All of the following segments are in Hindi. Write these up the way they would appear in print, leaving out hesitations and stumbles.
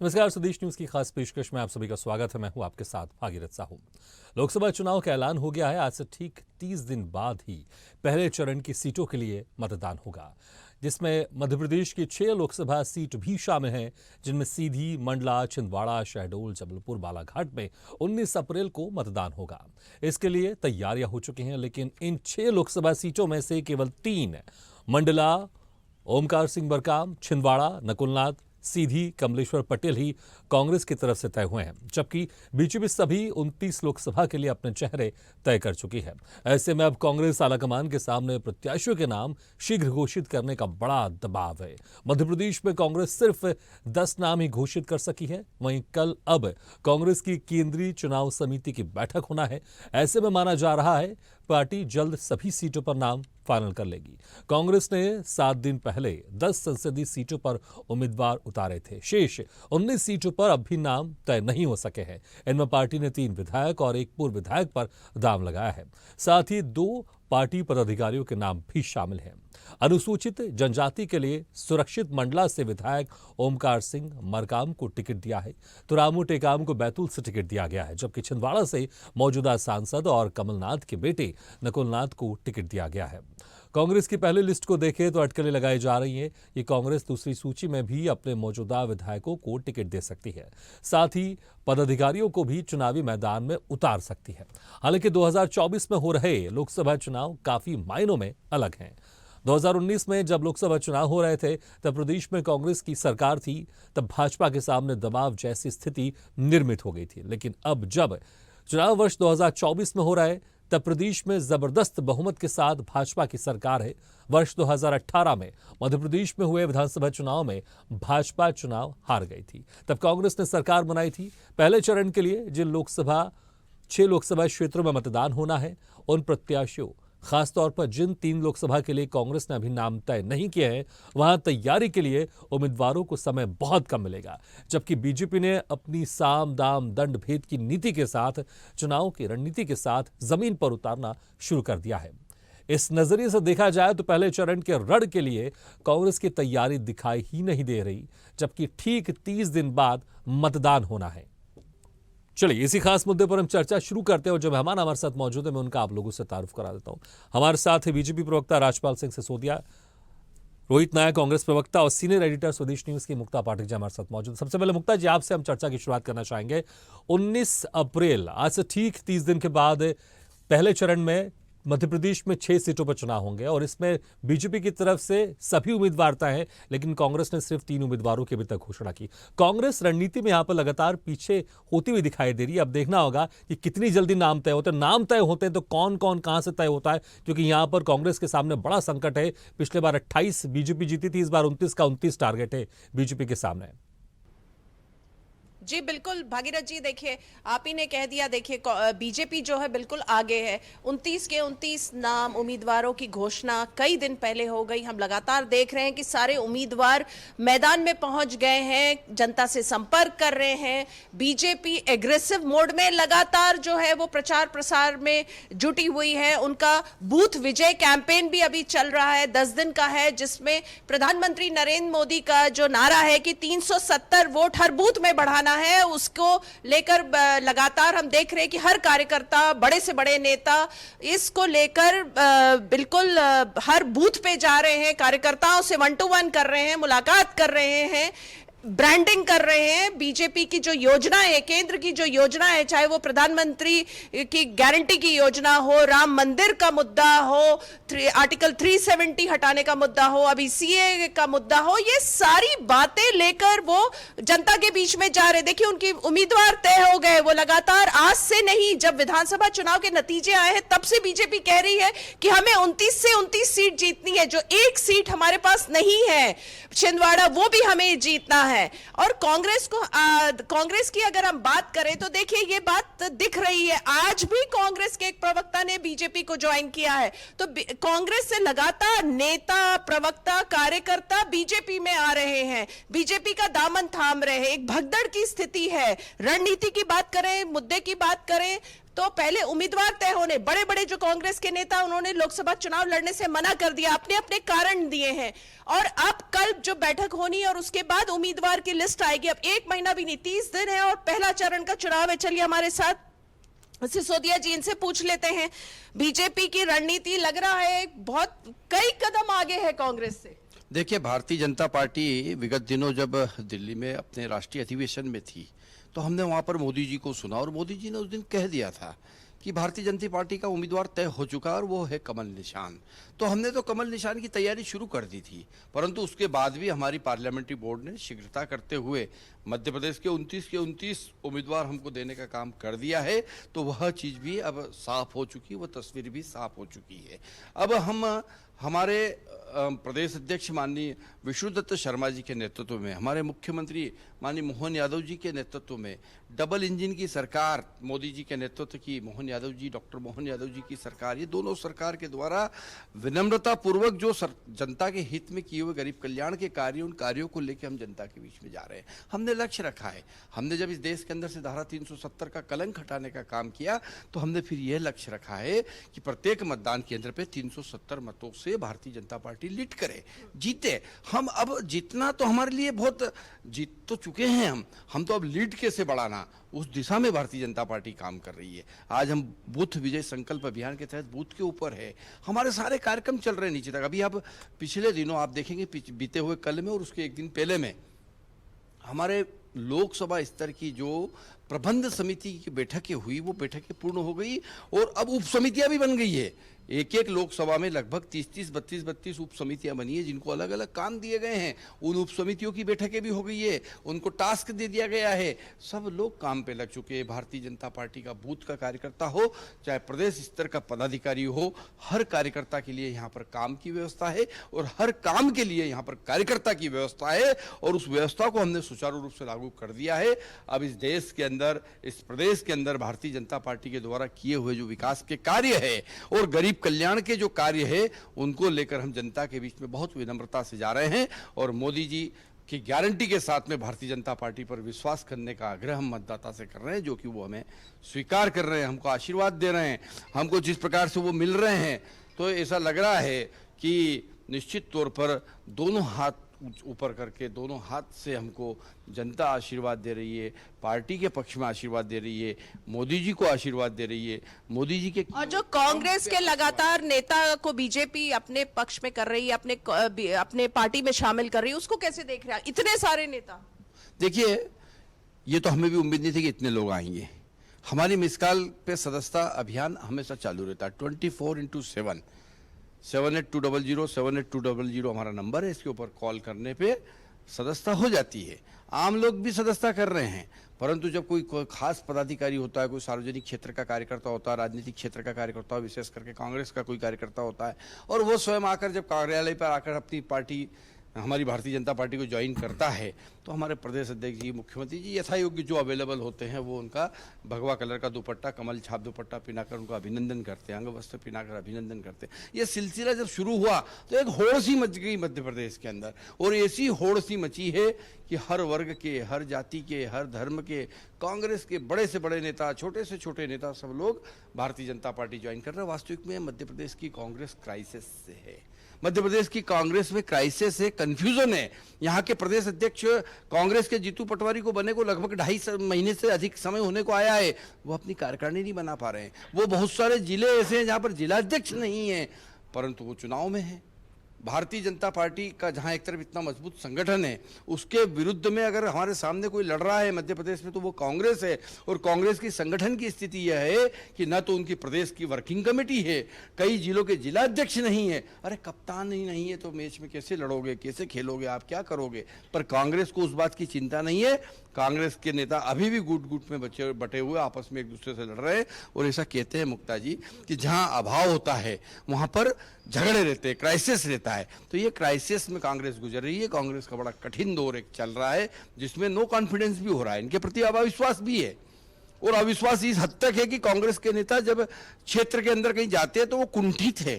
नमस्कार, स्वदेश न्यूज की खास पेशकश में आप सभी का स्वागत है। मैं हूं आपके साथ भागीरथ साहू। लोकसभा चुनाव का ऐलान हो गया है। आज से ठीक 30 दिन बाद ही पहले चरण की सीटों के लिए मतदान होगा, जिसमें मध्य प्रदेश की 6 लोकसभा सीट भी शामिल हैं, जिनमें सीधी, मंडला, छिंदवाड़ा, शहडोल, जबलपुर, बालाघाट में 19 अप्रैल को मतदान होगा। इसके लिए तैयारियां हो चुकी हैं, लेकिन इन 6 लोकसभा सीटों में से केवल 3 मंडला, ओमकार सिंह मरकाम, छिंदवाड़ा, नकुलनाथ, सीधी, कमलेश्वर पटेल ही कांग्रेस की तरफ से तय हुए हैं, जबकि बीजेपी सभी 29 लोकसभा के लिए अपने चेहरे तय कर चुकी है। ऐसे में अब कांग्रेस आलाकमान के सामने प्रत्याशियों के नाम शीघ्र घोषित करने का बड़ा दबाव है। मध्य प्रदेश में कांग्रेस सिर्फ 10 नाम ही घोषित कर सकी है। वहीं कल अब कांग्रेस की केंद्रीय चुनाव समिति की बैठक होना है। ऐसे में माना जा रहा है पार्टी जल्द सभी सीटों पर नाम फाइनल कर लेगी। कांग्रेस ने 7 दिन पहले 10 संसदीय सीटों पर उम्मीदवार उतारे थे। शेष 19 सीटों पर अब भी नाम तय नहीं हो सके हैं। इनमें पार्टी ने 3 विधायक और 1 पूर्व विधायक पर दांव लगाया है। साथ ही 2 पार्टी पदाधिकारियों के नाम भी शामिल हैं। अनुसूचित जनजाति के लिए सुरक्षित मंडला से विधायक ओमकार सिंह मरकाम को टिकट दिया है, तो रामू टेकाम को बैतूल से टिकट दिया गया है, जबकि छिंदवाड़ा से मौजूदा सांसद और कमलनाथ के बेटे नकुलनाथ को टिकट दिया गया है। कांग्रेस की पहली लिस्ट को देखें तो अटकलें लगाई जा रही हैं। ये कांग्रेस दूसरी सूची में भी अपने मौजूदा विधायकों को टिकट दे सकती है, साथ ही पदाधिकारियों को भी चुनावी मैदान में उतार सकती है। हालांकि 2024 में हो रहे लोकसभा चुनाव काफी मायनों में अलग हैं। 2019 में जब लोकसभा चुनाव हो रहे थे, तब प्रदेश में कांग्रेस की सरकार थी, तब भाजपा के सामने दबाव जैसी स्थिति निर्मित हो गई थी। लेकिन अब जब चुनाव वर्ष 2024 में हो रहा है, तब प्रदेश में जबरदस्त बहुमत के साथ भाजपा की सरकार है। वर्ष 2018 में मध्य प्रदेश में हुए विधानसभा चुनाव में भाजपा चुनाव हार गई थी। तब कांग्रेस ने सरकार बनाई थी। पहले चरण के लिए जिन 6 लोकसभा क्षेत्रों में मतदान होना है, उन प्रत्याशियों, खासतौर पर जिन 3 लोकसभा के लिए कांग्रेस ने अभी नाम तय नहीं किए हैं, वहां तैयारी के लिए उम्मीदवारों को समय बहुत कम मिलेगा। जबकि बीजेपी ने अपनी साम दाम दंड भेद की नीति के साथ चुनाव की रणनीति के साथ जमीन पर उतारना शुरू कर दिया है। इस नजरिए से देखा जाए तो पहले चरण के रण के लिए कांग्रेस की तैयारी दिखाई ही नहीं दे रही, जबकि ठीक 30 दिन बाद मतदान होना है। चलिए, इसी खास मुद्दे पर हम चर्चा शुरू करते हैं और जो मेहमान हमारे साथ मौजूद है, मैं उनका आप लोगों से तारुफ करा देता हूं। हमारे साथ है बीजेपी प्रवक्ता राजपाल सिंह सिसोदिया, रोहित नायक कांग्रेस प्रवक्ता और सीनियर एडिटर स्वदेश न्यूज की मुक्ता पाठक जी हमारे साथ मौजूद। सबसे पहले मुक्ता जी, आपसे हम चर्चा की शुरुआत करना चाहेंगे। 19 अप्रैल, आज से ठीक 30 दिन के बाद पहले चरण में मध्य प्रदेश में 6 सीटों पर चुनाव होंगे और इसमें बीजेपी की तरफ से सभी उम्मीदवार तय हैं, लेकिन कांग्रेस ने सिर्फ 3 उम्मीदवारों की अभी तक घोषणा की। कांग्रेस रणनीति में यहां पर लगातार पीछे होती हुई दिखाई दे रही है। अब देखना होगा कि कितनी जल्दी नाम तय होते हैं। नाम तय होते हैं तो कौन कौन कहां से तय होता है, क्योंकि यहां पर कांग्रेस के सामने बड़ा संकट है। पिछले बार 28 बीजेपी जीती थी, इस बार 29 का 29 टारगेट है बीजेपी के सामने। जी बिल्कुल भागीरथ जी, देखिए आप ही ने कह दिया। देखिए बीजेपी जो है बिल्कुल आगे है। 29 के 29 नाम उम्मीदवारों की घोषणा कई दिन पहले हो गई। हम लगातार देख रहे हैं कि सारे उम्मीदवार मैदान में पहुंच गए हैं, जनता से संपर्क कर रहे हैं। बीजेपी एग्रेसिव मोड में लगातार जो है वो प्रचार प्रसार में जुटी हुई है। उनका बूथ विजय कैंपेन भी अभी चल रहा है, 10 दिन का है, जिसमें प्रधानमंत्री नरेंद्र मोदी का जो नारा है कि 370 वोट हर बूथ में बढ़ाना है, उसको लेकर लगातार हम देख रहे हैं कि हर कार्यकर्ता, बड़े से बड़े नेता इसको लेकर बिल्कुल हर बूथ पे जा रहे हैं, कार्यकर्ताओं से 1 to 1 कर रहे हैं, मुलाकात कर रहे हैं, ब्रांडिंग कर रहे हैं। बीजेपी की जो योजना है, केंद्र की जो योजना है, चाहे वो प्रधानमंत्री की गारंटी की योजना हो, राम मंदिर का मुद्दा हो, आर्टिकल 370 हटाने का मुद्दा हो, अभी सीए का मुद्दा हो, ये सारी बातें लेकर वो जनता के बीच में जा रहे। देखिए उनकी उम्मीदवार तय हो गए। वो लगातार आज से नहीं, जब विधानसभा चुनाव के नतीजे आए हैं तब से बीजेपी कह रही है कि हमें 29 से 29 सीट जीतनी है। जो एक सीट हमारे पास नहीं है छिंदवाड़ा, वो भी हमें जीतना है। और कांग्रेस की अगर हम बात करें तो देखिए ये बात दिख रही है। आज भी कांग्रेस के एक प्रवक्ता ने बीजेपी को ज्वाइन किया है, तो कांग्रेस से लगातार नेता, प्रवक्ता, कार्यकर्ता बीजेपी में आ रहे हैं, बीजेपी का दामन थाम रहे हैं। एक भगदड़ की स्थिति है। रणनीति की बात करें, मुद्दे की बात करें, तो पहले उम्मीदवार तय होने, बड़े बड़े जो कांग्रेस के नेता उन्होंने लोकसभा चुनाव लड़ने से मना कर दिया, अपने अपने कारण दिए हैं। और अब कल जो बैठक होनी है और उसके बाद उम्मीदवार की लिस्ट आएगी। अब 1 महीना भी नहीं, 30 दिन है और पहला चरण का चुनाव है। चलिए हमारे साथ सिसोदिया जी, इनसे पूछ लेते हैं, बीजेपी की रणनीति लग रहा है बहुत कई कदम आगे है कांग्रेस से। देखिए, भारतीय जनता पार्टी विगत दिनों जब दिल्ली में अपने राष्ट्रीय अधिवेशन में थी तो हमने वहां पर मोदी जी को सुना और मोदी जी ने उस दिन कह दिया था कि भारतीय जनता पार्टी का उम्मीदवार तय हो चुका और वो है कमल निशान। तो हमने तो कमल निशान की तैयारी शुरू कर दी थी, परंतु उसके बाद भी हमारी पार्लियामेंट्री बोर्ड ने शीघ्रता करते हुए मध्य प्रदेश के 29 उम्मीदवार हमको देने का काम कर दिया है। तो वह चीज़ भी अब साफ हो चुकी, वह तस्वीर भी साफ हो चुकी है। अब हम हमारे प्रदेश अध्यक्ष माननीय विष्णुदत्त शर्मा जी के नेतृत्व में, हमारे मुख्यमंत्री माननीय मोहन यादव जी के नेतृत्व में डबल इंजन की सरकार, मोदी जी के नेतृत्व की मोहन यादव जी, डॉक्टर मोहन यादव जी की सरकार, ये दोनों सरकार के द्वारा विनम्रता पूर्वक जो जनता के हित में किए हुए गरीब कल्याण के कार्य, उन कार्यों को लेकर हम जनता के बीच में जा रहे हैं। हमने लक्ष्य रखा है, हमने जब इस देश के अंदर से धारा 370 का कलंक हटाने का काम किया तो हमने फिर यह लक्ष्य रखा है कि प्रत्येक मतदान केंद्र पे 370 मतों से भारतीय जनता पार्टी लीड करे, जीते। हम अब जीतना तो हमारे लिए बहुत, जीत तो चुके हैं हम तो अब लीड कैसे बढ़ाना, उस दिशा में भारतीय जनता पार्टी काम कर रही है। आज हम बूथ विजय संकल्प अभियान के तहत बूथ के ऊपर है, हमारे सारे कार्यक्रम चल रहे हैं नीचे तक। अभी आप पिछले दिनों आप देखेंगे, बीते हुए कल में और उसके एक दिन पहले में हमारे लोकसभा स्तर की जो प्रबंध समिति की बैठकें हुई, वो बैठकें पूर्ण हो गई और अब उप समितियां भी बन गई है। एक एक लोकसभा में लगभग 30-30, 32-32 उप समितियां बनी है, जिनको अलग अलग काम दिए गए हैं। उन उप समितियों की बैठकें भी हो गई है, उनको टास्क दे दिया गया है, सब लोग काम पे लग चुके हैं। भारतीय जनता पार्टी का बूथ का कार्यकर्ता हो चाहे प्रदेश स्तर का पदाधिकारी हो, हर कार्यकर्ता के लिए यहाँ पर काम की व्यवस्था है और हर काम के लिए यहाँ पर कार्यकर्ता की व्यवस्था है और उस व्यवस्था को हमने सुचारू रूप से लागू कर दिया है। अब इस देश के अंदर, इस प्रदेश के अंदर भारतीय जनता पार्टी के द्वारा किए हुए जो विकास के कार्य है और गरीब कल्याण के जो कार्य है, उनको लेकर हम जनता के बीच में बहुत विनम्रता से जा रहे हैं और मोदी जी की गारंटी के साथ में भारतीय जनता पार्टी पर विश्वास करने का आग्रह हम मतदाता से कर रहे हैं, जो कि वो हमें स्वीकार कर रहे हैं, हमको आशीर्वाद दे रहे हैं। हमको जिस प्रकार से वो मिल रहे हैं तो ऐसा लग रहा है कि निश्चित तौर पर दोनों हाथ ऊपर करके, दोनों हाथ से हमको जनता आशीर्वाद दे रही है, पार्टी के पक्ष में आशीर्वाद दे रही है, मोदी जी को आशीर्वाद दे रही है। मोदी जी के और जो कांग्रेस के लगातार नेता को बीजेपी अपने पक्ष में कर रही है, अपने पार्टी में शामिल कर रही है, उसको कैसे देख रहे हैं इतने सारे नेता? देखिए, ये तो हमें भी उम्मीद नहीं थी कि इतने लोग आएंगे। हमारी मिस कॉल पे सदस्यता अभियान हमेशा चालू रहता है 24x7। 7820 7820 हमारा नंबर है, इसके ऊपर कॉल करने पे सदस्यता हो जाती है। आम लोग भी सदस्यता कर रहे हैं, परंतु जब कोई खास पदाधिकारी होता है, कोई सार्वजनिक क्षेत्र का कार्यकर्ता होता है, राजनीतिक क्षेत्र का कार्यकर्ता, विशेष करके कांग्रेस का कोई कार्यकर्ता होता है और वो स्वयं आकर जब कार्यालय पर आकर अपनी पार्टी, हमारी भारतीय जनता पार्टी को ज्वाइन करता है, तो हमारे प्रदेश अध्यक्ष जी, मुख्यमंत्री जी यथा योग्य जो अवेलेबल होते हैं वो उनका भगवा कलर का दुपट्टा, कमल छाप दुपट्टा पिनाकर उनका अभिनंदन करते हैं, अंग वस्त्र पिनाकर अभिनंदन करते हैं। ये सिलसिला जब शुरू हुआ तो एक होड़ सी मच गई मध्य प्रदेश के अंदर और ऐसी होड़ सी मची है कि हर वर्ग के, हर जाति के, हर धर्म के, कांग्रेस के बड़े से बड़े नेता, छोटे से छोटे नेता, सब लोग भारतीय जनता पार्टी ज्वाइन कर रहे हैं। वास्तविक में मध्य प्रदेश की कांग्रेस क्राइसिस से है, मध्य प्रदेश की कांग्रेस में क्राइसिस है, कंफ्यूजन है। यहाँ के प्रदेश अध्यक्ष कांग्रेस के जीतू पटवारी को बने को लगभग 2.5 महीने से अधिक समय होने को आया है, वो अपनी कार्यकारिणी नहीं बना पा रहे हैं। वो बहुत सारे जिले ऐसे हैं जहाँ पर जिलाध्यक्ष नहीं है, परंतु वो चुनाव में है। भारतीय जनता पार्टी का जहां एक तरफ इतना मजबूत संगठन है, उसके विरुद्ध में अगर हमारे सामने कोई लड़ रहा है मध्य प्रदेश में तो वो कांग्रेस है। और कांग्रेस की संगठन की स्थिति यह है कि न तो उनकी प्रदेश की वर्किंग कमेटी है, कई जिलों के जिलाध्यक्ष नहीं है। अरे कप्तान ही नहीं है तो मैच में कैसे लड़ोगे, कैसे खेलोगे, आप क्या करोगे? पर कांग्रेस को उस बात की चिंता नहीं है। कांग्रेस के नेता अभी भी गुट गुट में बटे हुए आपस में एक दूसरे से लड़ रहे हैं और ऐसा कहते हैं मुक्ता जी कि जहां अभाव होता है वहां पर झगड़े रहते हैं, क्राइसिस रहता है। तो ये क्राइसिस में कांग्रेस गुजर रही है। कांग्रेस का बड़ा कठिन दौर एक चल रहा है जिसमें नो कॉन्फिडेंस भी हो रहा है, इनके प्रति अविश्वास भी है। और अविश्वास इस हद तक है कि कांग्रेस के नेता जब क्षेत्र के अंदर कहीं जाते हैं तो वो कुंठित है,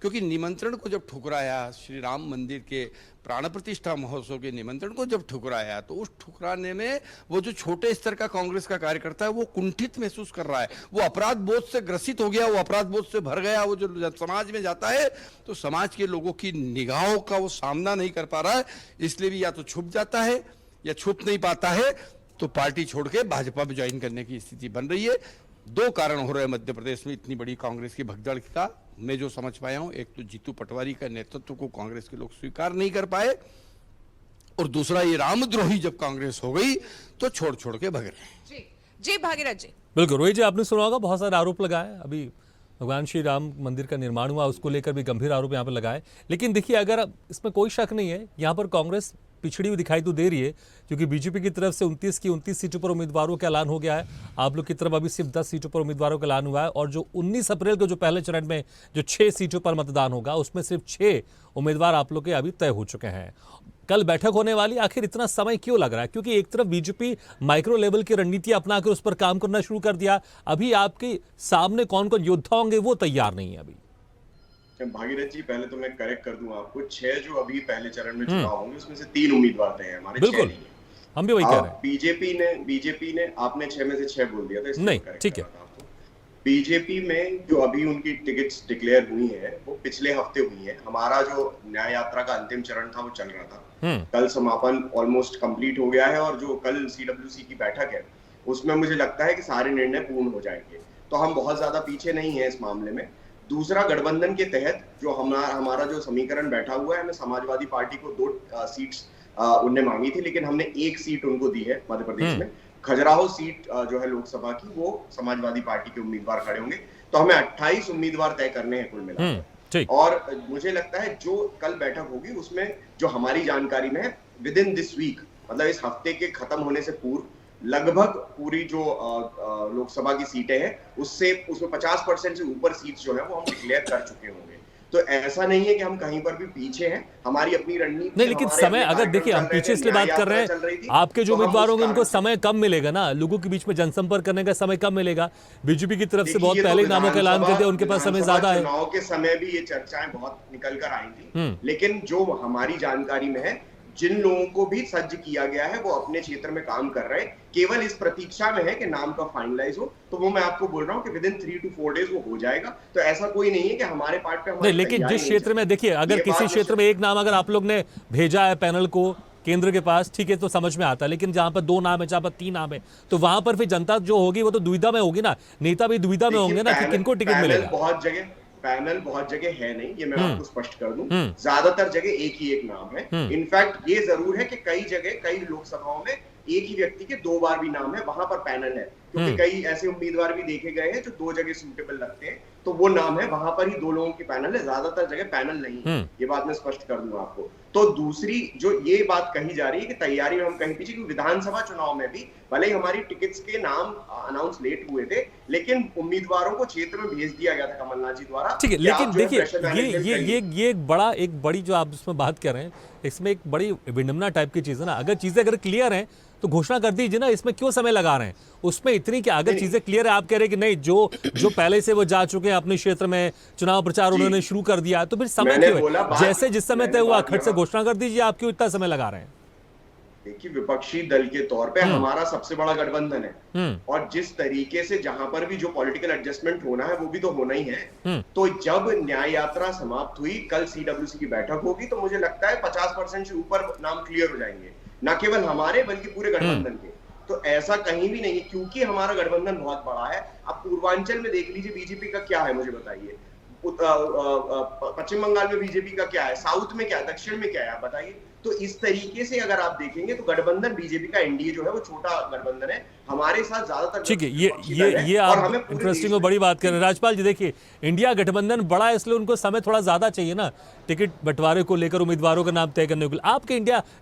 क्योंकि निमंत्रण को जब ठुकराया, श्री राम मंदिर के प्राण प्रतिष्ठा महोत्सव के निमंत्रण को जब ठुकराया, तो उस ठुकराने में वो जो छोटे स्तर का कांग्रेस का कार्यकर्ता है वो कुंठित महसूस कर रहा है, वो अपराध बोध से ग्रसित हो गया, वो अपराध बोध से भर गया। वो जो समाज में जाता है तो समाज के लोगों की निगाहों का वो सामना नहीं कर पा रहा है, इसलिए भी या तो छुप जाता है या छुप नहीं पाता है, तो पार्टी छोड़ के भाजपा में ज्वाइन करने की स्थिति बन रही है। दो कारण हो रहे हैं मध्य प्रदेश में इतनी बड़ी कांग्रेस की भगदड़ का, मैं जो समझ पाया हूं। एक तो जीतू पटवारी का नेतृत्व को कांग्रेस के लोग स्वीकार नहीं कर पाए, और दूसरा ये रामद्रोही जब कांग्रेस हो गई तो छोड़ छोड़ के भग रहे हैं। जी जी भागीरथ जी। बिल्कुल रोहित जी, आपने सुना होगा बहुत सारे आरोप लगाए। अभी भगवान श्री राम मंदिर का निर्माण हुआ, उसको लेकर भी गंभीर आरोप यहाँ पर लगाए। लेकिन देखिए, अगर इसमें कोई शक नहीं है, यहाँ पर कांग्रेस पिछड़ी हुई दिखाई तो दे रही है, क्योंकि बीजेपी की तरफ से 29 की 29 सीटों पर उम्मीदवारों का ऐलान हो गया है। आप लोग की तरफ अभी सिर्फ 10 सीटों पर उम्मीदवारों का ऐलान हुआ है, और जो 19 अप्रैल को जो पहले चरण में जो 6 सीटों पर मतदान होगा, उसमें सिर्फ 6 उम्मीदवार आप लोग के अभी तय हो चुके हैं। कल बैठक होने वाली, आखिर इतना समय क्यों लग रहा है? क्योंकि एक तरफ बीजेपी माइक्रो लेवल की रणनीति अपनाकर उस पर काम करना शुरू कर दिया, अभी आपके सामने कौन कौन योद्धा होंगे वो तैयार नहीं है अभी। भागीरथ जी, पहले तो मैं करेक्ट कर दूं आपको, 6 जो अभी पहले चरण में चुनाव होंगे उसमें से 3 उम्मीदवार तय हैं हमारे, 6 बिल्कुल, नहीं है। हम भी वही कह रहे हैं। बीजेपी ने आपने 6 में से 6 बोल दिया था, इसलिए नहीं, correct ठीक कर है। रहा था आपको। बीजेपी में जो अभी उनकी टिकट्स डिक्लेयर हुई हैं वो पिछले हफ्ते हुई हैं। हमारा जो न्याय यात्रा का अंतिम चरण था वो चल रहा था, कल समापन ऑलमोस्ट कंप्लीट हो गया है, और जो कल सीडब्ल्यूसी की बैठक है उसमें मुझे लगता है कि सारे निर्णय पूर्ण हो जाएंगे, तो हम बहुत ज्यादा पीछे नहीं है इस मामले में। दूसरा, गठबंधन के तहत जो हमारा जो समीकरण बैठा हुआ है, हमें समाजवादी पार्टी को 2 सीट्स उनने मांगी थी, लेकिन हमने 1 सीट उनको दी है मध्य प्रदेश में। खजुराहो सीट जो है लोकसभा की, वो समाजवादी पार्टी के उम्मीदवार खड़े होंगे, तो हमें 28 उम्मीदवार तय करने हैं कुल मिलाकर। और मुझे लगता है जो कल बैठक होगी उसमें जो हमारी जानकारी में है, विद इन दिस वीक, मतलब इस हफ्ते के खत्म होने से पूर्व, लगभग पूरी जो लोकसभा की सीटें हैं उसमें 50% से ऊपर सीट्स जो है वो हम डिक्लेयर कर चुके होंगे। तो ऐसा नहीं है कि हम कहीं पर भी पीछे हैं, हमारी अपनी रणनीति नहीं, लेकिन समय अगर देखिए, हम पीछे इसलिए बात कर रहे हैं, आपके जो उम्मीदवार होंगे उनको समय कम मिलेगा ना, लोगों के बीच में जनसंपर्क करने का समय कम मिलेगा। बीजेपी की तरफ से बहुत पहले नामों का ऐलान कर दिया, उनके पास समय ज्यादा है। चुनाव के समय भी ये चर्चाएं बहुत निकल कर आई थी, लेकिन जो हमारी जानकारी में है, जिन लोगों को भी सज्ज किया गया है वो अपने क्षेत्र में काम कर रहे हैं, केवल इस प्रतीक्षा में है कि नाम का फाइनलाइज हो, तो वो मैं आपको बोल रहा हूं कि विद इन 3 to 4 डेज वो हो जाएगा। तो ऐसा कोई नहीं है कि हमारे पार्ट पे नहीं, लेकिन जिस क्षेत्र में देखिए, अगर किसी क्षेत्र में एक नाम अगर आप लोग ने भेजा है पैनल को केंद्र के पास, ठीक है, तो समझ में आता है, लेकिन जहां पर 2 नाम है, जहां पर 3 नाम है, तो वहां पर फिर जनता जो होगी वो तो दुविधा में होगी ना, नेता भी दुविधा में होंगे ना कि किनको टिकट मिलेगा। पैनल बहुत जगह है नहीं, ये मैं आपको स्पष्ट कर दूं, ज्यादातर जगह एक ही एक नाम है। इनफैक्ट ये जरूर है कि कई जगह कई लोकसभाओं में एक ही व्यक्ति के 2 बार भी नाम है, वहां पर पैनल है, क्योंकि कई ऐसे उम्मीदवार भी देखे गए हैं जो 2 जगह सूटेबल लगते हैं, तो वो नाम है, वहां पर ही 2 लोगों की पैनल है, ज्यादातर जगह पैनल नहीं है। ये बात मैं स्पष्ट कर दूं आपको। तो दूसरी जो ये बात कही जा रही है कि तैयारी में हम कहीं पीछे, क्योंकि विधानसभा चुनाव में भी भले ही हमारी टिकट्स के नाम अनाउंस लेट हुए थे, लेकिन उम्मीदवारों को क्षेत्र में भेज दिया गया था कमलनाथ जी द्वारा। ठीक है, लेकिन देखिए ये एक बड़ी जो आप इसमें बात कर रहे हैं, इसमें एक बड़ी विडंबना टाइप की चीज है ना। अगर चीजें अगर क्लियर हैं तो घोषणा कर दीजिए ना, इसमें क्यों समय लगा रहे हैं? उसमें इतनी कि अगर चीजें क्लियर है, आप कह रहे हैं कि नहीं, जो पहले से वो जा चुके हैं अपने क्षेत्र में, चुनाव प्रचार उन्होंने शुरू कर दिया, तो फिर समय क्यों है? जैसे जिस समय तय हुआ खट से घोषणा कर दीजिए, आप क्यों इतना समय लगा रहे हैं? देखिए, विपक्षी दल के तौर पे हमारा सबसे बड़ा गठबंधन है, और जिस तरीके से जहां पर भी जो पॉलिटिकल एडजस्टमेंट होना है वो भी तो होना ही है। तो जब न्याय यात्रा समाप्त हुई, कल सीडब्ल्यूसी की बैठक होगी, तो मुझे लगता है 50% से ऊपर नाम क्लियर हो जाएंगे, ना केवल हमारे बल्कि पूरे गठबंधन के। तो ऐसा कहीं भी नहीं है, क्योंकि हमारा गठबंधन बहुत बड़ा है। अब पूर्वांचल में देख लीजिए बीजेपी का क्या है, मुझे बताइए। पश्चिम बंगाल में बीजेपी का क्या है, साउथ में क्या है, दक्षिण में क्या है, आप बताइए। तो इस तरीके से अगर आप देखेंगे तो गठबंधन बीजेपी का एनडीए जो है वो छोटा गठबंधन है, हमारे साथ ज्यादातर। ठीक है, ये आप इंटरेस्टिंग और बड़ी बात कर रहे हैं राजपाल जी। देखिए, इंडिया गठबंधन बड़ा है, इसलिए उनको समय थोड़ा ज्यादा चाहिए ना टिकट बंटवारे को लेकर, उम्मीदवारों का नाम तय करने के लिए। आपके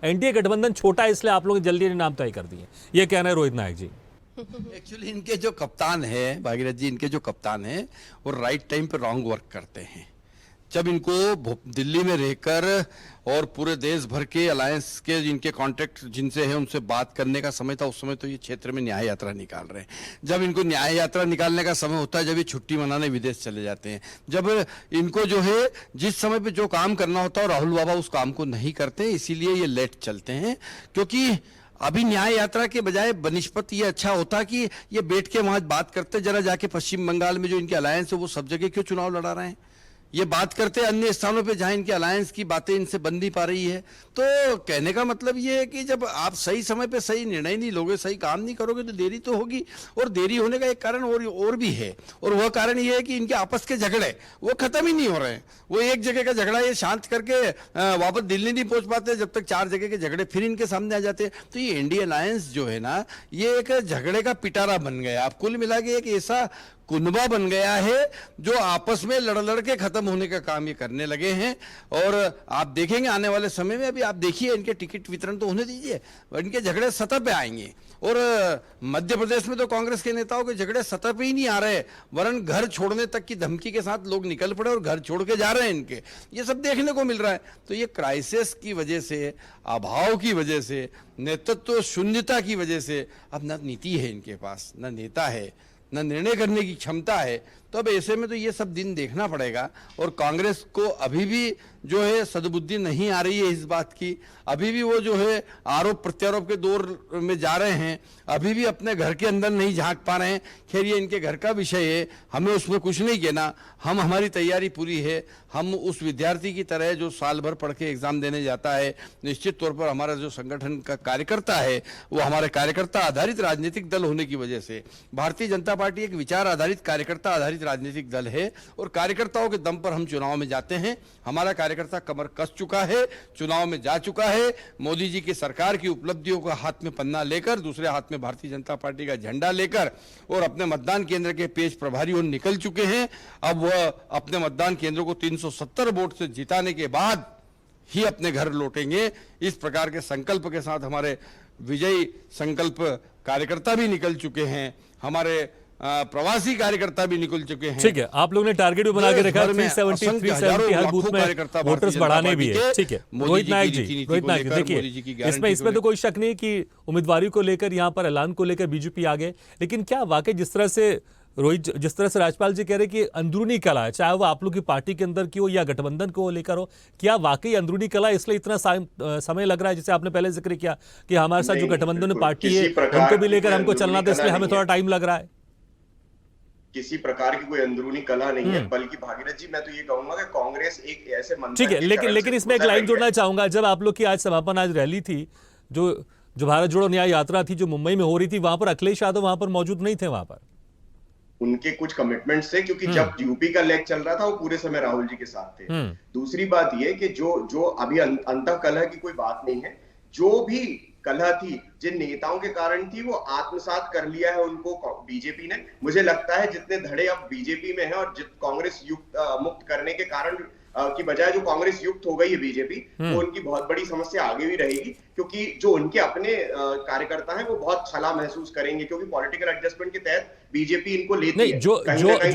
एनडीए गठबंधन छोटा है, इसलिए आप लोगों ने जल्दी नाम तय कर दिए, ये कहना है रोहित नायक जी। एक्चुअली इनके जो कप्तान है भागीरथ जी, इनके जो कप्तान है वो राइट टाइम पे रॉन्ग वर्क करते हैं। जब इनको दिल्ली में रहकर और पूरे देश भर के अलायंस के जिनके कॉन्ट्रैक्ट जिनसे है उनसे बात करने का समय था, उस समय तो ये क्षेत्र में न्याय यात्रा निकाल रहे हैं। जब इनको न्याय यात्रा निकालने का समय होता है, जब ये छुट्टी मनाने विदेश चले जाते हैं, जब इनको जो है जिस समय पे जो काम करना होता है राहुल बाबा उस काम को नहीं करते, इसीलिए ये लेट चलते हैं। क्योंकि अभी न्याय यात्रा के बजाय बनिस्पत ये अच्छा होता कि ये बैठ के वहां बात करते, जरा जाके पश्चिम बंगाल में जो इनके अलायंस है वो सब जगह क्यों चुनाव लड़ा रहे हैं, ये बात करते अन्य स्थानों पे जहां इनके अलायंस की बातें इनसे बन नहीं पा रही है। तो कहने का मतलब ये है कि जब आप सही समय पे सही निर्णय नहीं लोगे, सही काम नहीं करोगे तो देरी तो होगी। और देरी होने का एक कारण और भी है, और वह कारण ये है कि इनके आपस के झगड़े वो खत्म ही नहीं हो रहे हैं। वो एक जगह का झगड़ा ये शांत करके वापस दिल्ली नहीं पहुंच पाते जब तक 4 जगह के झगड़े फिर इनके सामने आ जाते। तो ये इंडिया अलायंस जो है ना, ये एक झगड़े का पिटारा बन गया। आप कुल मिला के एक ऐसा कुनबा बन गया है जो आपस में लड़ के खत्म होने का काम ये करने लगे हैं। और आप देखेंगे आने वाले समय में, अभी आप देखिए इनके टिकट वितरण तो होने दीजिए, इनके झगड़े सतह पे आएंगे। और मध्य प्रदेश में तो कांग्रेस के नेताओं के झगड़े सतह पे ही नहीं आ रहे, वरन घर छोड़ने तक की धमकी के साथ लोग निकल पड़े और घर छोड़ के जा रहे हैं इनके। ये सब देखने को मिल रहा है। तो ये क्राइसिस की वजह से, अभाव की वजह से, नेतृत्व शून्यता की वजह से अब न नीति है इनके पास, न नेता है, न निर्णय करने की क्षमता है। तो अब ऐसे में तो ये सब दिन देखना पड़ेगा। और कांग्रेस को अभी भी जो है सद्बुद्धि नहीं आ रही है इस बात की, अभी भी वो जो है आरोप प्रत्यारोप के दौर में जा रहे हैं, अभी भी अपने घर के अंदर नहीं झांक पा रहे हैं। खैर ये इनके घर का विषय है, हमें उसमें कुछ नहीं कहना। हमारी तैयारी पूरी है। हम उस विद्यार्थी की तरह जो साल भर पढ़ के एग्जाम देने जाता है, निश्चित तौर पर हमारा जो संगठन का कार्यकर्ता है वो हमारे कार्यकर्ता आधारित राजनीतिक दल होने की वजह से, भारतीय जनता पार्टी एक विचार आधारित कार्यकर्ता आधारित राजनीतिक दल है। और कार्यकर्ताओं के दम पर हम चुनाव में जाते हैं। हमारा कार्यकर्ता कमर कस चुका है, चुनाव में जा चुका है। मोदी जी की सरकार की उपलब्धियों का हाथ में पन्ना लेकर, दूसरे हाथ में भारतीय जनता पार्टी का झंडा लेकर, और अपने मतदान केंद्र के पेश प्रभारी वो निकल चुके हैं। अब वह अपने मतदान केंद्रों को 370 वोट से जिताने के बाद ही अपने घर लौटेंगे। इस प्रकार के संकल्प के साथ हमारे विजयी संकल्प कार्यकर्ता भी निकल चुके हैं, हमारे प्रवासी कार्यकर्ता भी निकल चुके हैं। ठीक है, आप लोगों ने टारगेट भी बना के रखा है 370 हर बूथ में वोटर्स बढ़ाने भी है। ठीक है, रोहित नायक जी, देखिए इसमें तो कोई शक नहीं कि उम्मीदवारी को लेकर, यहाँ पर ऐलान को लेकर बीजेपी आगे। लेकिन क्या वाकई जिस तरह से रोहित, जिस तरह से राजपाल जी कह रहे कि अंदरूनी कला है, चाहे वो आप लोग की पार्टी के अंदर की हो या गठबंधन को लेकर हो, क्या वाकई अंदरूनी कला इसलिए इतना समय लग रहा है? जैसे आपने पहले जिक्र किया कि हमारे साथ जो गठबंधन पार्टी है उनको भी लेकर हमको चलना था, इसलिए हमें थोड़ा टाइम लग रहा है। किसी प्रकार की कोई अंदरूनी कला नहीं है, बल्कि भागीरथ जी मैं तो ये कहूंगा कि कांग्रेस एक ऐसे मंत्र, ठीक है, लेकिन इसमें एक लाइन जोड़ना चाहूंगा। जब आप लोग की आज समापन आज रैली थी, जो भारत जोड़ो न्याय यात्रा थी जो मुंबई में हो रही थी, वहां पर अखिलेश यादव वहां पर मौजूद नहीं थे। वहां पर उनके कुछ कमिटमेंट्स थे, क्योंकि जब यूपी का लेग चल रहा था वो पूरे समय राहुल जी के साथ थे। दूसरी बात ये कि जो अभी अंतः कलह की कोई बात नहीं है, जो भी कलह थी जिन नेताओं के कारण थी वो आत्मसात कर लिया है उनको बीजेपी ने। मुझे लगता है जितने धड़े अब बीजेपी में है और कांग्रेस मुक्त करने के कारण की बजाय जो कांग्रेस युक्त हो गई है बीजेपी, वो उनकी बहुत बड़ी समस्या आगे भी रहेगी। क्योंकि जो उनके अपने कार्यकर्ता हैं वो बहुत छला महसूस करेंगे, क्योंकि पॉलिटिकल एडजस्टमेंट के तहत बीजेपी इनको लेती है। जो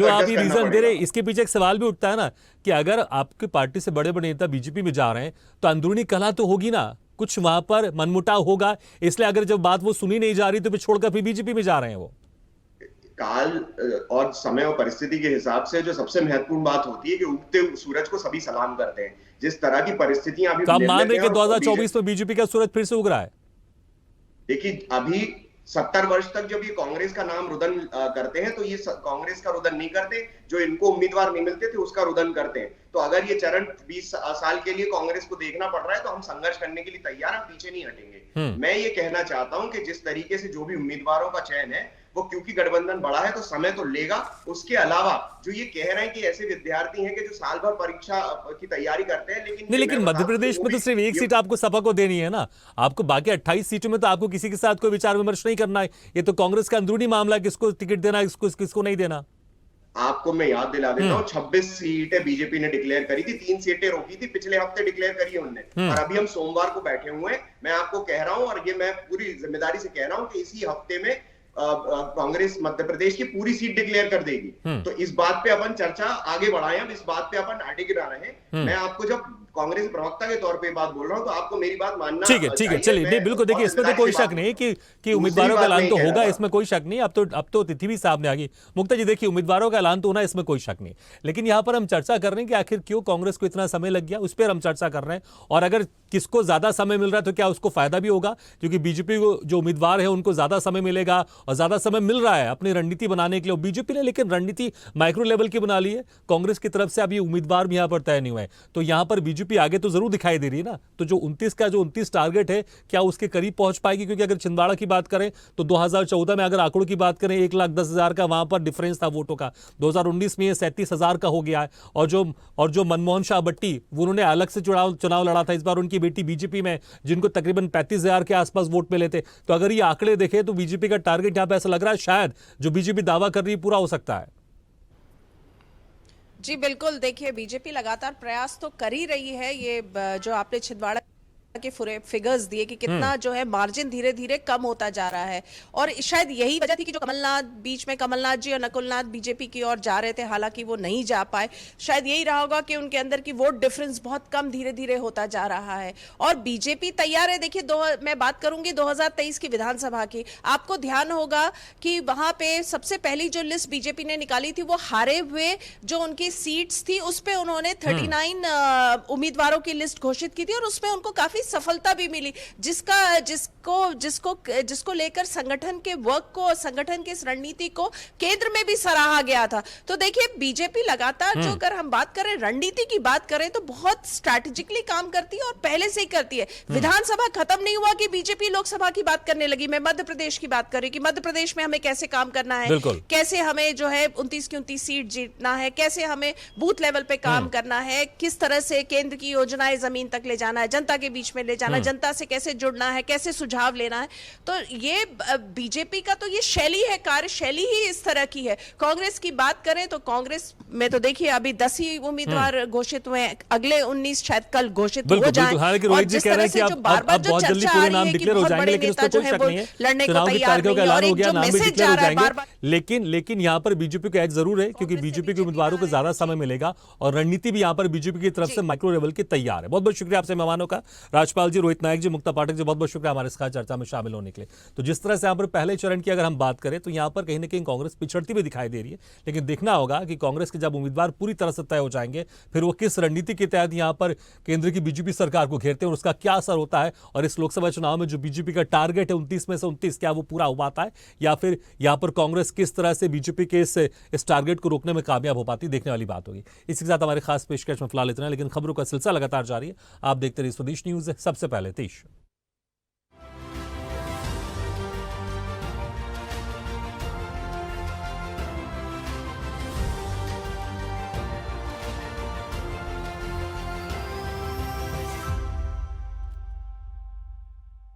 आप ये रीजन दे रहे, इसके पीछे एक सवाल भी उठता है ना कि अगर आपकी पार्टी से बड़े बड़े नेता बीजेपी में जा रहे हैं तो अंदरूनी कलह तो होगी ना, कुछ वहां पर मनमुटाव होगा। इसलिए अगर जब बात वो सुनी नहीं जा रही तो फिर छोड़कर फिर बीजेपी में जा रहे हैं। वो काल और समय और परिस्थिति के हिसाब से जो सबसे महत्वपूर्ण बात होती है कि उगते सूरज को सभी सलाम करते हैं। जिस तरह की परिस्थितियां अभी, तो आप मान रहे हैं कि 2024 में बीजेपी का सूरज फिर से उग रहा है? देखिए अभी 70 वर्ष तक जब ये कांग्रेस का नाम रुदन करते हैं तो ये कांग्रेस का रुदन नहीं करते, जो इनको उम्मीदवार नहीं मिलते थे उसका रुदन करते हैं। तो अगर ये चरण 20 साल के लिए कांग्रेस को देखना पड़ रहा है तो हम संघर्ष करने के लिए तैयार, हम पीछे नहीं हटेंगे। मैं ये कहना चाहता हूं कि जिस तरीके से जो भी उम्मीदवारों का चयन है वो, क्योंकि गठबंधन बड़ा है तो समय तो लेगा। उसके अलावा जो ये कह रहे हैं कि ऐसे विद्यार्थी हैं कि जो साल भर परीक्षा की तैयारी करते हैं, लेकिन मध्य प्रदेश में तो सिर्फ एक सीट आपको सपा को देनी है ना, आपको बाकी 28 सीटों में तो आपको किसी के साथ कोई विचार विमर्श नहीं करना है। ये तो कांग्रेस का अंदरूनी मामला है, किसको टिकट देना है, किसको नहीं देना। आपको मैं याद दिला देता हूँ, 26 सीटें बीजेपी ने डिक्लेयर करी थी, 3 सीटें रोकी थी, पिछले हफ्ते डिक्लेयर करी है उनने। और अभी हम सोमवार को बैठे हुए हैं। मैं आपको कह रहा हूं और ये मैं पूरी जिम्मेदारी से कह रहा हूं कि इसी हफ्ते में कांग्रेस मध्य प्रदेश की पूरी सीट डिक्लेयर कर देगी। तो इस बात पे अपन चर्चा आगे बढ़ाएं, अब इस बात पे अपन अडिग ना रहे। मैं आपको जब कांग्रेस प्रवक्ता के तौर पे बात बोल रहा हूं तो आपको मेरी बात मानना ठीक है चलिए, नहीं बिल्कुल, देखिए इसमें तो कोई शक नहीं कि उम्मीदवारों का ऐलान तो होगा, इसमें कोई शक नहीं। अब तो तिथि भी सामने आ गई। मुक्ता जी देखिए, उम्मीदवारों का ऐलान तो होना, इसमें कोई शक नहीं, लेकिन यहां पर हम चर्चा कर रहे हैं कि आखिर क्यों कांग्रेस को इतना समय लग गया, उस पर हम चर्चा कर रहे हैं। और अगर किसको ज्यादा समय मिल रहा है तो क्या उसको फायदा भी होगा, क्योंकि बीजेपी को जो उम्मीदवार है उनको ज्यादा समय मिलेगा और ज्यादा समय मिल रहा है अपनी रणनीति बनाने के लिए। बीजेपी ने लेकिन रणनीति माइक्रो लेवल की बना ली है, कांग्रेस की तरफ से अभी उम्मीदवार भी यहां पर तय नहीं हुए, तो यहां पर बीजेपी आगे तो जरूर दिखाई दे रही है ना। तो जो 29 टारगेट है, क्या उसके करीब पहुंच पाएगी? क्योंकि अगर छिंदवाड़ा की बात करें तो 2014 में अगर आंकड़ों की बात करें 1,10,000 का वहां पर डिफरेंस था वोटों का, 2019 में ये 37,000 का हो गया है। और जो मनमोहन शाह बट्टी, उन्होंने अलग से चुनाव लड़ा था, इस बार उनकी बेटी बीजेपी में, जिनको तकरीबन 35,000 के आसपास वोट मिले थे। तो अगर ये आंकड़े देखें तो बीजेपी का टारगेट यहां पर ऐसा लग रहा है शायद जो बीजेपी दावा कर रही है पूरा हो सकता है। जी बिल्कुल, देखिए बीजेपी लगातार प्रयास तो कर ही रही है। ये जो आपने छिंदवाड़ा के फिगर्स दिए कि कितना जो है मार्जिन धीरे धीरे कम होता जा रहा है, और शायद यही वजह थी कि जो बीच में कमलनाथ जी और नकुलनाथ बीजेपी की ओर जा रहे थे, हालांकि वो नहीं जा पाए। शायद यही रहा होगा कि उनके अंदर की वोट डिफरेंस बहुत कम धीरे धीरे होता जा रहा है और बीजेपी तैयार है। देखिए मैं बात करूंगी 2023 की विधानसभा की। आपको ध्यान होगा कि वहां पे सबसे पहली जो लिस्ट बीजेपी ने निकाली थी वो हारे हुए जो उनकी सीट्स थी उस पे उन्होंने 39 उम्मीदवारों की लिस्ट घोषित की थी और उसमें उनको काफी सफलता भी मिली, जिसको लेकर संगठन के वर्क को, संगठन की इस रणनीति को केंद्र में भी सराहा गया था। तो देखिए बीजेपी लगातार जो अगर हम बात करें रणनीति की बात करें तो बहुत स्ट्रैटेजिकली काम करती है और पहले से ही करती है। विधानसभा खत्म नहीं हुआ कि बीजेपी लोकसभा की बात करने लगी। मैं मध्य प्रदेश की बात कर रही कि मध्य प्रदेश में हमें कैसे काम करना है, कैसे हमें जो है 29 की 29 सीट जीतना है, कैसे हमें बूथ लेवल पे काम करना है, किस तरह से केंद्र की योजनाएं जमीन तक ले जाना है, जनता के बीच में ले जाना, जनता से कैसे जुड़ना है, कैसे सुझाव लेना है। तो ये बीजेपी का तो ये शैली है, कार्यशैली ही इस तरह की है। कांग्रेस की बात करें तो कांग्रेस में तो देखिए अभी 10 ही उम्मीदवार घोषित हुए हैं, अगले 19 शायद कल घोषित हो जाएं। हालांकि रोहित जी कह रहे हैं कि अब बहुत जल्दी पूरे नाम डिक्लेयर हो जाएंगे, लेकिन इसमें कोई शक नहीं है चुनाव की तारीखों का ऐलान हो गया, नाम भी डिक्लेयर हो जाएंगे। लेकिन यहाँ पर बीजेपी का एज जरूर है क्योंकि बीजेपी के उम्मीदवारों को ज्यादा समय मिलेगा और रणनीति भी यहाँ पर बीजेपी की तरफ से माइक्रो लेवल की तैयार है। बहुत बहुत शुक्रिया आपसे मेहमानों का, राजपाल जी, रोहित नायक जी, मुक्ता पाठक जी, बहुत बहुत शुक्रिया हमारे इस खास चर्चा में शामिल होने के लिए। तो जिस तरह से यहाँ पर पहले चरण की अगर हम बात करें तो यहाँ पर कहीं ना कहीं कांग्रेस पिछड़ती भी दिखाई दे रही है, लेकिन देखना होगा कि कांग्रेस के जब उम्मीदवार पूरी तरह से तय हो जाएंगे फिर वो किस रणनीति के तहत यहाँ पर केंद्र की बीजेपी सरकार को घेरते हैं और उसका क्या असर होता है, और इस लोकसभा चुनाव में जो बीजेपी का टारगेट है 29 में से 29 क्या वो पूरा हो पाता है या फिर यहाँ पर कांग्रेस किस तरह से बीजेपी के इस टारगेट को रोकने में कामयाब हो पाती, देखने वाली बात होगी। इसी के साथ हमारे खास पेशकश में फिलहाल इतना, लेकिन खबरों का सिलसिला लगातार जारी है। आप देखते रहिए स्वदेश न्यूज, सबसे पहले देश।